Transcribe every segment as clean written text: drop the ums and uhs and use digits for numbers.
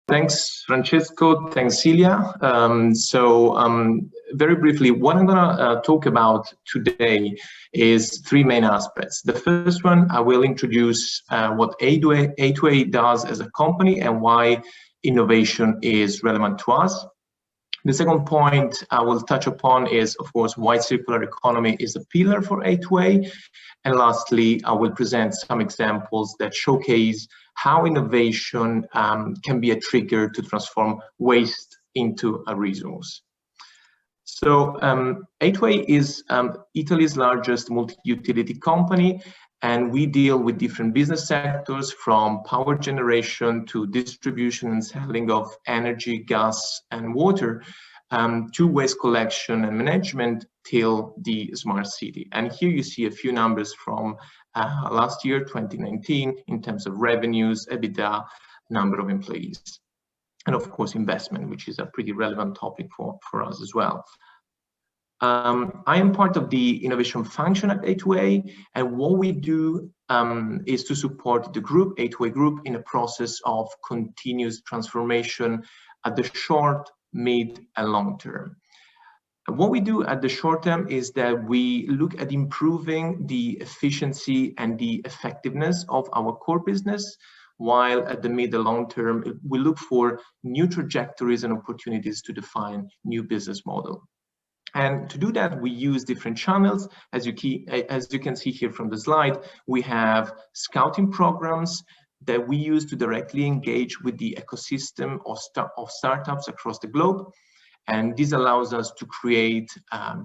Thanks, Francesco. Thanks, Celia. Very briefly, what I'm going to talk about today is three main aspects. The first one, I will introduce what A2A does as a company and why innovation is relevant to us. The second point I will touch upon is, of course, why circular economy is a pillar for A2A. And lastly, I will present some examples that showcase how innovation can be a trigger to transform waste into a resource. So A2A is Italy's largest multi-utility company, and we deal with different business sectors from power generation to distribution and selling of energy, gas, and water, to waste collection and management till the smart city. And here you see a few numbers from last year, 2019, in terms of revenues, EBITDA, number of employees, and of course investment, which is a pretty relevant topic for us as well. I am part of the innovation function at A2A, and what we do is to support the group, A2A group, in a process of continuous transformation at the short, mid, and long term. And what we do at the short term is that we look at improving the efficiency and the effectiveness of our core business, while at the mid and long term, we look for new trajectories and opportunities to define new business model. And to do that, we use different channels. As you can see here from the slide, we have scouting programs that we use to directly engage with the ecosystem of startups across the globe. And this allows us to create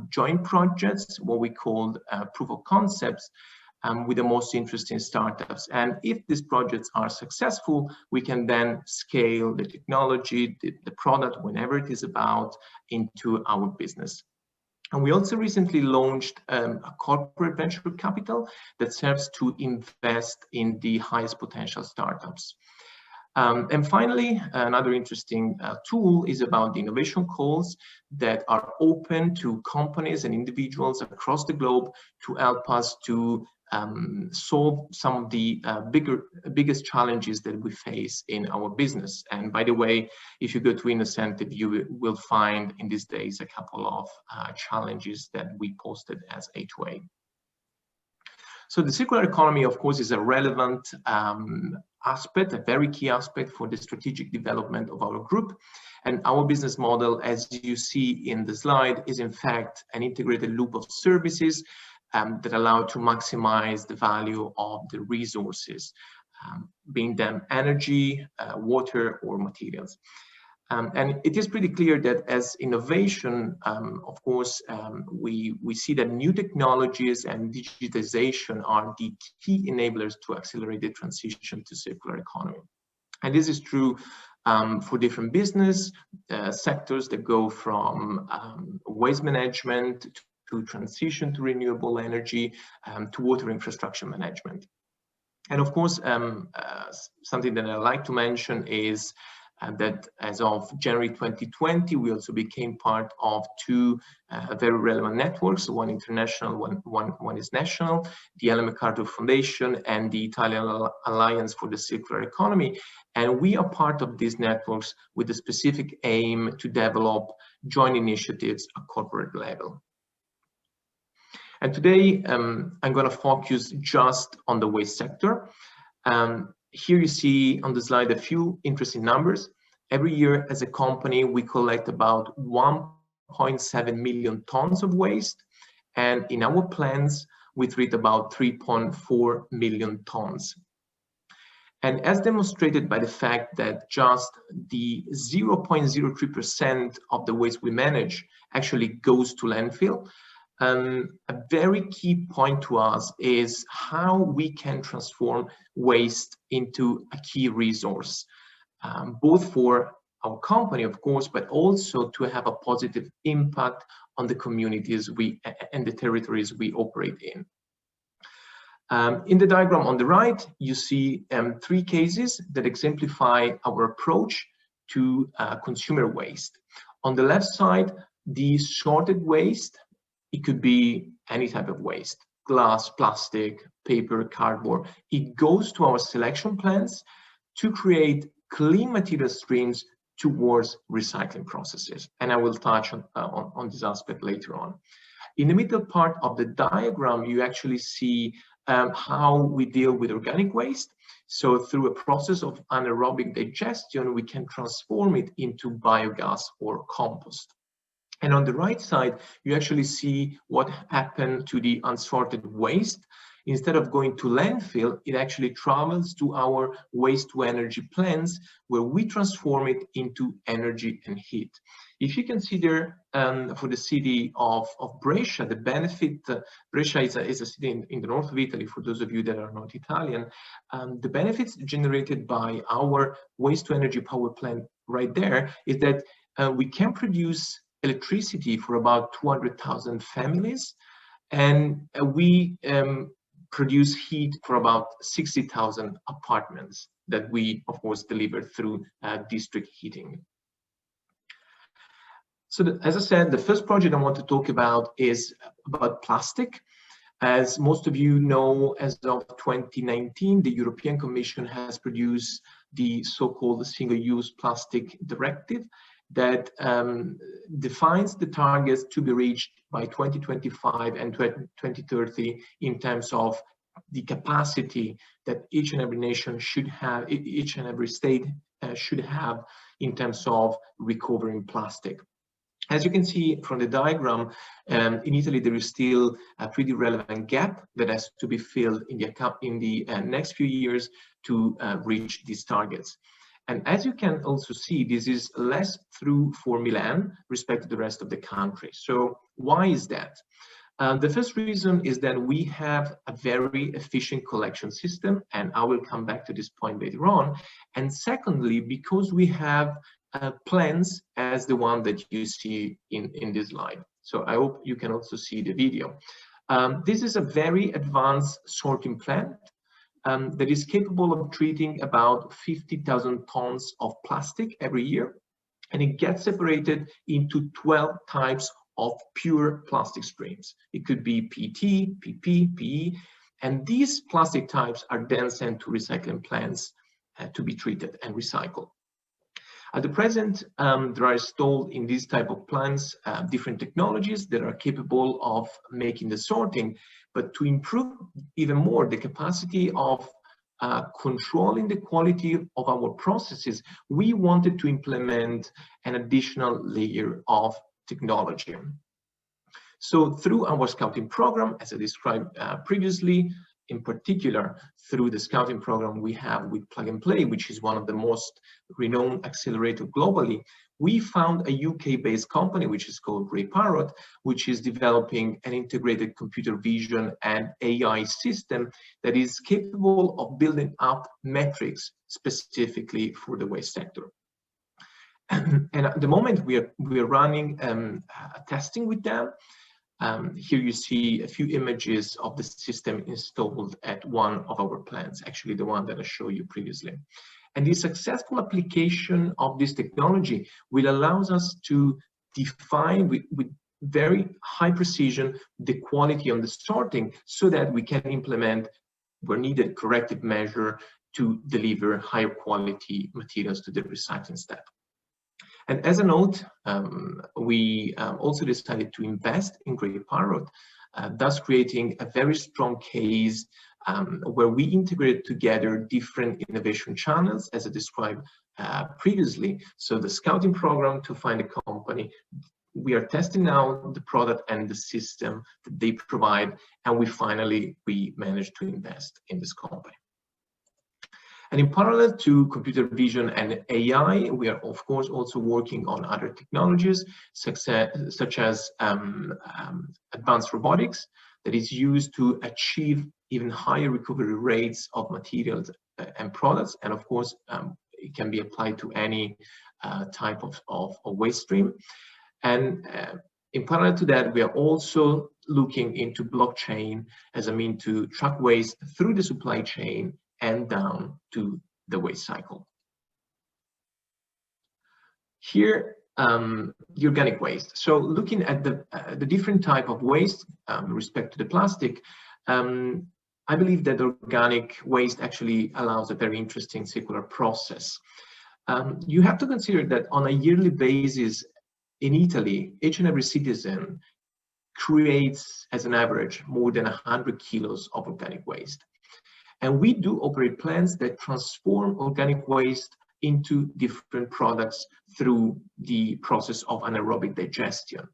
joint projects, what we call proof of concepts, with the most interesting startups. And if these projects are successful, we can then scale the technology, the product, whenever it is about, into our business. And we also recently launched a corporate venture capital that serves to invest in the highest potential startups. And finally, another interesting tool is about the innovation calls that are open to companies and individuals across the globe to help us to solve some of the biggest challenges that we face in our business. And by the way, if you go to Innocentive, you will find in these days a couple of challenges that we posted as A2A. So the circular economy, of course, is a relevant aspect, a very key aspect for the strategic development of our group. And our business model, as you see in the slide, is in fact an integrated loop of services that allow to maximize the value of the resources, being them energy, water, or materials. And it is pretty clear that as innovation, of course, we see that new technologies and digitization are the key enablers to accelerate the transition to circular economy. And this is true for different business sectors that go from waste management to transition to renewable energy, to water infrastructure management. And of course, something that I like to mention is that as of January 2020, we also became part of two very relevant networks, one international, one is national, the Ellen MacArthur Foundation and the Italian Alliance for the Circular Economy. And we are part of these networks with the specific aim to develop joint initiatives at corporate level. And today, I'm going to focus just on the waste sector. Here you see on the slide a few interesting numbers. Every year as a company, we collect about 1.7 million tons of waste. And in our plants, we treat about 3.4 million tons. And as demonstrated by the fact that just the 0.03% of the waste we manage actually goes to landfill, a very key point to us is how we can transform waste into a key resource, both for our company, of course, but also to have a positive impact on the communities and the territories we operate in. In the diagram on the right, you see three cases that exemplify our approach to consumer waste. On the left side, the sorted waste, it could be any type of waste, glass, plastic, paper, cardboard. It goes to our selection plants to create clean material streams towards recycling processes. And I will touch on this aspect later on. In the middle part of the diagram, you actually see how we deal with organic waste. So through a process of anaerobic digestion, we can transform it into biogas or compost. And on the right side, you actually see what happened to the unsorted waste. Instead of going to landfill, it actually travels to our waste-to-energy plants, where we transform it into energy and heat. If you consider for the city of Brescia, the benefit, Brescia is a city in the north of Italy, for those of you that are not Italian, the benefits generated by our waste-to-energy power plant right there is that we can produce electricity for about 200,000 families, and we produce heat for about 60,000 apartments that we, of course, deliver through district heating. So as I said, the first project I want to talk about is about plastic. As most of you know, as of 2019, the European Commission has produced the so-called single-use plastic directive that defines the targets to be reached by 2025 and 2030 in terms of the capacity that each and every nation should have, each and every state should have in terms of recovering plastic. As you can see from the diagram, in Italy there is still a pretty relevant gap that has to be filled in the next few years to reach these targets. And as you can also see, this is less true for Milan respect to the rest of the country. So why is that? The first reason is that we have a very efficient collection system, and I will come back to this point later on. And secondly, because we have plans as the one that you see in this slide. So I hope you can also see the video. This is a very advanced sorting plant that is capable of treating about 50,000 tons of plastic every year, and it gets separated into 12 types of pure plastic streams. It could be PET, PP, PE, and these plastic types are then sent to recycling plants to be treated and recycled. At the present, there are installed in these type of plants different technologies that are capable of making the sorting, but to improve even more the capacity of controlling the quality of our processes, we wanted to implement an additional layer of technology. So through our scouting program, as I described previously, in particular through the scouting program we have with Plug and Play, which is one of the most renowned accelerators globally, we found a UK-based company which is called Grey Parrot, which is developing an integrated computer vision and AI system that is capable of building up metrics specifically for the waste sector. And at the moment we are running testing with them. Here you see a few images of the system installed at one of our plants, actually the one that I showed you previously. And the successful application of this technology will allow us to define with very high precision the quality on the sorting, so that we can implement, where needed, corrective measure to deliver higher quality materials to the recycling step. And as a note, we also decided to invest in Grey Parrot, thus creating a very strong case where we integrate together different innovation channels, as I described previously. So the scouting program to find a company, we are testing now the product and the system that they provide, and we managed to invest in this company. And in parallel to computer vision and AI, we are of course also working on other technologies such as advanced robotics that is used to achieve even higher recovery rates of materials and products. And of course, it can be applied to any type of waste stream. And in parallel to that, we are also looking into blockchain as a means to track waste through the supply chain and down to the waste cycle. Here, the organic waste. So looking at the different type of waste respect to the plastic, I believe that organic waste actually allows a very interesting circular process. You have to consider that on a yearly basis in Italy, each and every citizen creates, as an average, more than 100 kilos of organic waste. And we do operate plants that transform organic waste into different products through the process of anaerobic digestion.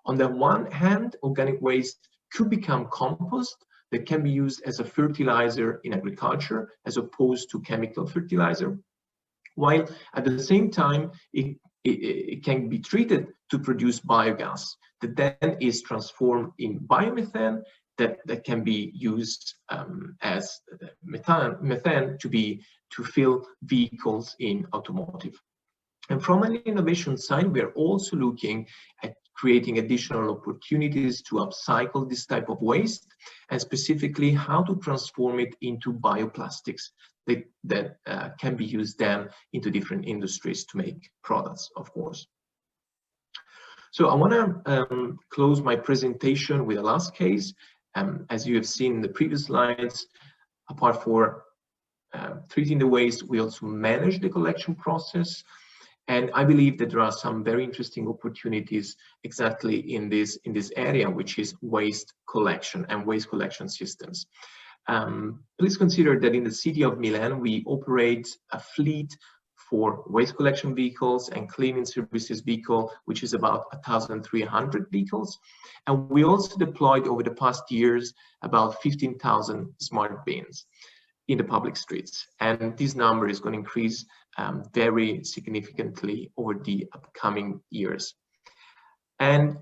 On the one hand, organic waste could become compost that can be used as a fertilizer in agriculture as opposed to chemical fertilizer, while at the same time it can be treated to produce biogas that then is transformed in biomethane that can be used as methane to fill vehicles in automotive. And from an innovation side, we are also looking at creating additional opportunities to upcycle this type of waste, and specifically how to transform it into bioplastics that can be used then into different industries to make products, of course. So I want to close my presentation with a last case. As you have seen in the previous slides, apart from treating the waste, we also manage the collection process. And I believe that there are some very interesting opportunities exactly in this area, which is waste collection and waste collection systems. Please consider that in the city of Milan, we operate a fleet for waste collection vehicles and cleaning services vehicle, which is about 1,300 vehicles. And we also deployed over the past years about 15,000 smart bins in the public streets. And this number is going to increase very significantly over the upcoming years. And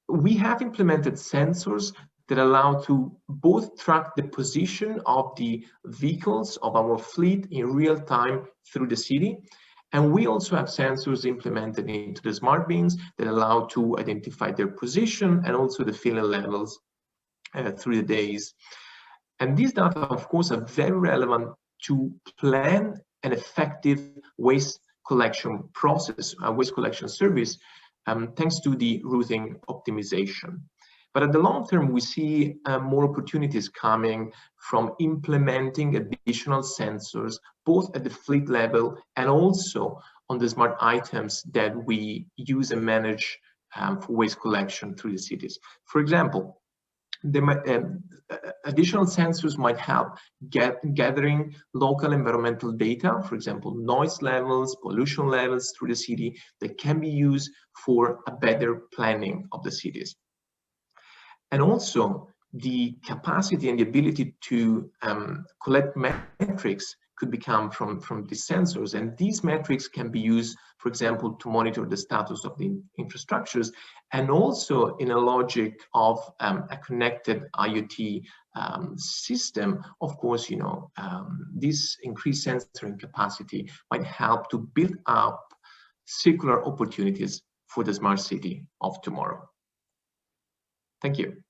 we have implemented sensors that allow to both track the position of the vehicles of our fleet in real time through the city. And we also have sensors implemented into the smart bins that allow to identify their position and also the filling levels through the days. And these data, of course, are very relevant to plan an effective waste collection process, a waste collection service, thanks to the routing optimization. But at the long term, we see more opportunities coming from implementing additional sensors, both at the fleet level and also on the smart items that we use and manage for waste collection through the cities. For example, additional sensors might help gathering local environmental data, for example, noise levels, pollution levels through the city that can be used for a better planning of the cities. And also the capacity and the ability to collect metrics could become from these sensors. And these metrics can be used, for example, to monitor the status of the infrastructures, and also in a logic of a connected IoT system. Of course, you know, this increased sensoring capacity might help to build up circular opportunities for the smart city of tomorrow. Thank you.